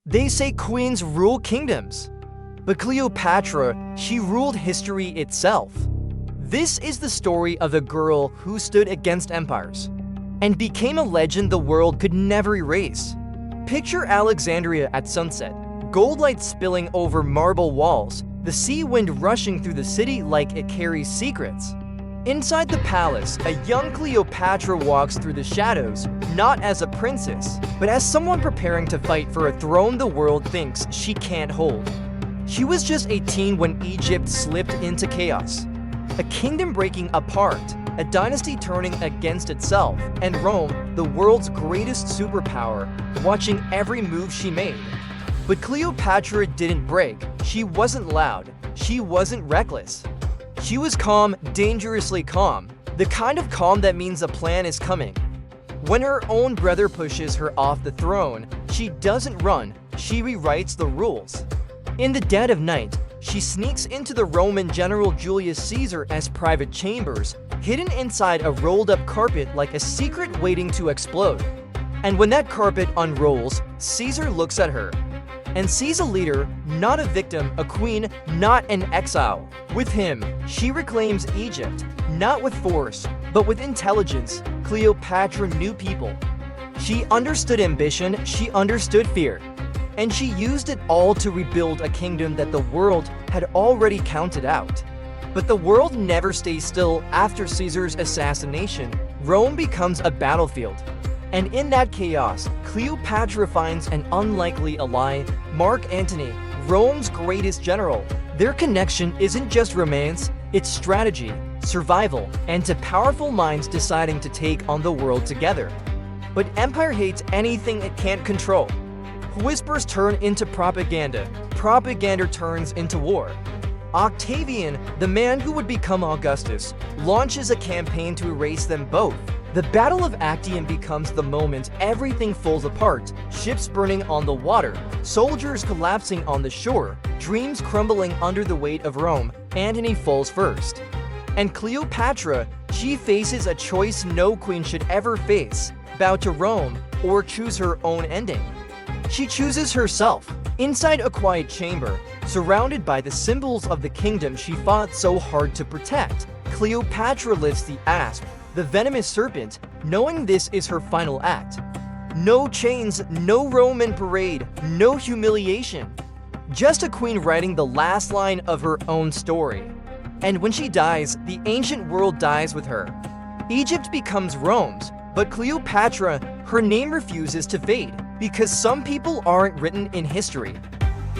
They say queens rule kingdoms, but Cleopatra, she ruled history itself. This is the story of a girl who stood against empires and became a legend the world could never erase. Picture Alexandria at sunset, gold light spilling over marble walls, the sea wind rushing through the city like it carries secrets. Inside the palace, a young Cleopatra walks through the shadows, not as a princess, but as someone preparing to fight for a throne the world thinks she can't hold. She was just 18 when Egypt slipped into chaos. A kingdom breaking apart, a dynasty turning against itself, and Rome, the world's greatest superpower, watching every move she made. But Cleopatra didn't break. She wasn't loud. She wasn't reckless. She was calm, dangerously calm, the kind of calm that means a plan is coming. When her own brother pushes her off the throne, she doesn't run, she rewrites the rules. In the dead of night, she sneaks into the Roman general Julius Caesar's private chambers, hidden inside a rolled-up carpet like a secret waiting to explode. And when that carpet unrolls, Caesar looks at her and sees a leader, not a victim, a queen, not an exile. With him, she reclaims Egypt, not with force, but with intelligence. Cleopatra knew people. She understood ambition, she understood fear, and she used it all to rebuild a kingdom that the world had already counted out. But the world never stays still. After Caesar's assassination, Rome becomes a battlefield. And in that chaos, Cleopatra finds an unlikely ally, Mark Antony, Rome's greatest general. Their connection isn't just romance, it's strategy, survival, and to powerful minds deciding to take on the world together. But empire hates anything it can't control. Whispers turn into propaganda. Propaganda turns into war. Octavian, the man who would become Augustus, launches a campaign to erase them both. The Battle of Actium becomes the moment everything falls apart, ships burning on the water, soldiers collapsing on the shore, dreams crumbling under the weight of Rome. Antony falls first. And Cleopatra, she faces a choice no queen should ever face: bow to Rome or choose her own ending. She chooses herself. Inside a quiet chamber, surrounded by the symbols of the kingdom she fought so hard to protect, Cleopatra lifts the asp, the venomous serpent, knowing this is her final act. No chains, no Roman parade, no humiliation. Just a queen writing the last line of her own story. And when she dies, the ancient world dies with her. Egypt becomes Rome's, but Cleopatra, her name refuses to fade, because some people aren't written in history.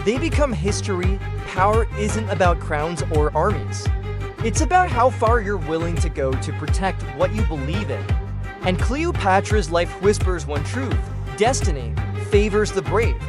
They become history. Power isn't about crowns or armies. It's about how far you're willing to go to protect what you believe in. And Cleopatra's life whispers one truth: destiny favors the brave.